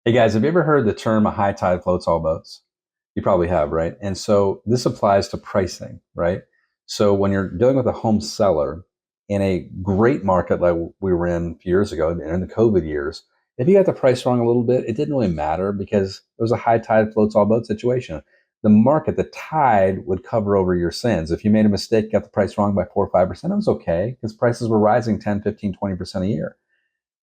Hey guys, have you ever heard the term a high tide floats all boats? You probably have, right? And so this applies to pricing, right? So when you're dealing with a home seller in a great market like we were in a few years ago, in the COVID years, if you got the price wrong a little bit, it didn't really matter because it was a high tide floats all boats situation. The market, the tide would cover over your sins. If you made a mistake, got the price wrong by 4 or 5%, it was okay because prices were rising 10, 15, 20% a year.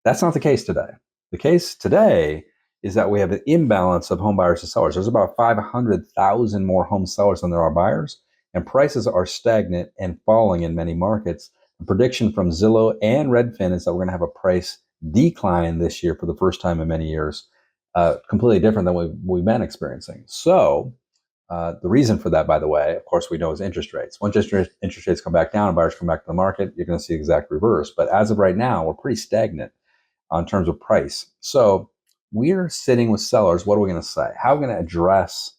That's not the case today. The case today is that we have an imbalance of home buyers to sellers. There's about 500,000 more home sellers than there are buyers, and prices are stagnant and falling in many markets. The prediction from Zillow and Redfin is that we're going to have a price decline this year for the first time in many years, completely different than we've been experiencing. So, the reason for that, by the way, of course, we know is interest rates. Once interest rates come back down and buyers come back to the market, you're going to see the exact reverse. But as of right now, we're pretty stagnant in terms of price. So we're sitting with sellers. What are we going to say? How are we going to address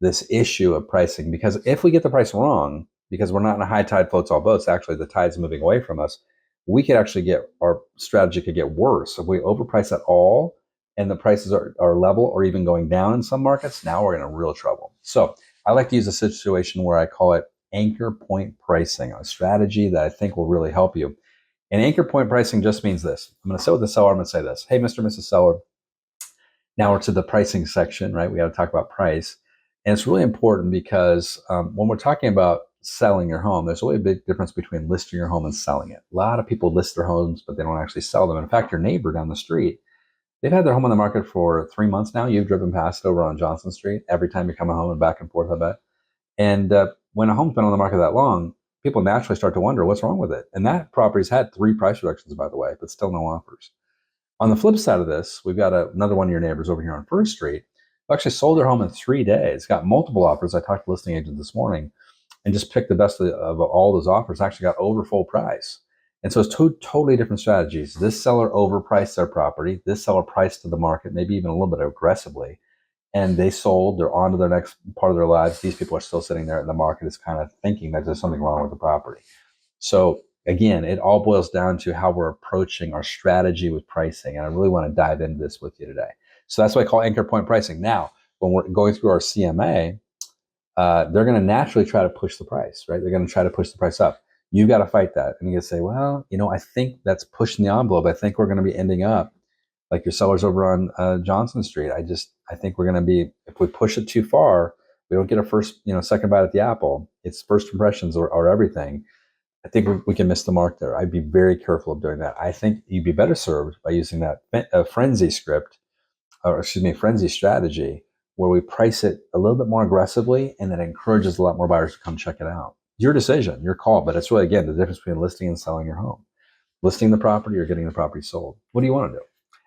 this issue of pricing? Because if we get the price wrong, because we're not in a high tide floats all boats, actually the tide's moving away from us, we could actually our strategy could get worse. If we overprice at all and the prices are level or even going down in some markets, now we're in real trouble. So I like to use a situation where I call it anchor point pricing, a strategy that I think will really help you. And anchor point pricing just means this. I'm going to sit with the seller. I'm going to say this. Hey, Mr. and Mrs. Seller, now we're to the pricing section, right? We got to talk about price. And it's really important because when we're talking about selling your home, there's really a big difference between listing your home and selling it. A lot of people list their homes, but they don't actually sell them. In fact, your neighbor down the street, they've had their home on the market for 3 months now. You've driven past it over on Johnson Street every time you come home and back and forth, I bet. And when a home's been on the market that long, people naturally start to wonder what's wrong with it. And that property's had 3 price reductions, by the way, but still no offers. On the flip side of this, we've got another one of your neighbors over here on First Street who actually sold their home in 3 days, got multiple offers. I talked to listing agent this morning and just picked the best of all those offers, actually got over full price. And so it's two totally different strategies. This seller overpriced their property. This seller priced to the market, maybe even a little bit aggressively, and they sold. They're on to their next part of their lives. These people are still sitting there, and the market is kind of thinking that there's something wrong with the property. So again, it all boils down to how we're approaching our strategy with pricing, and I really want to dive into this with you today. So that's what I call anchor point pricing. Now, when we're going through our CMA, they're going to naturally try to push the price, right? They're going to try to push the price up. You've got to fight that, and you can say, well, I think that's pushing the envelope. I think we're going to be ending up like your sellers over on Johnson Street. I think we're going to be, if we push it too far, we don't get a first, second bite at the apple. It's first impressions or everything. I think we can miss the mark there. I'd be very careful of doing that. I think you'd be better served by using that frenzy script, or excuse me, frenzy strategy, where we price it a little bit more aggressively and that encourages a lot more buyers to come check it out. Your decision, your call, but it's really, again, the difference between listing and selling your home. Listing the property or getting the property sold. What do you want to do?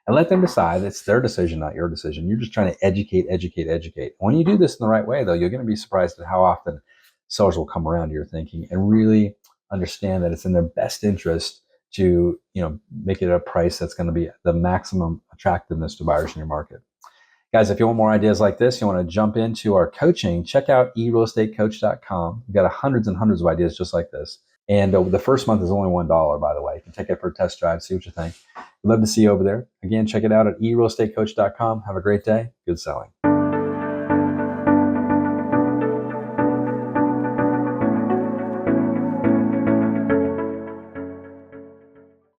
And let them decide. It's their decision, not your decision. You're just trying to educate, educate, educate. When you do this in the right way, though, you're going to be surprised at how often sellers will come around to your thinking and really understand that it's in their best interest to, make it a price that's going to be the maximum attractiveness to buyers in your market. Guys, if you want more ideas like this, you want to jump into our coaching, check out eRealEstateCoach.com. We've got hundreds and hundreds of ideas just like this. And the first month is only $1, by the way. You can take it for a test drive, see what you think. We'd love to see you over there. Again, check it out at eRealEstateCoach.com. Have a great day. Good selling.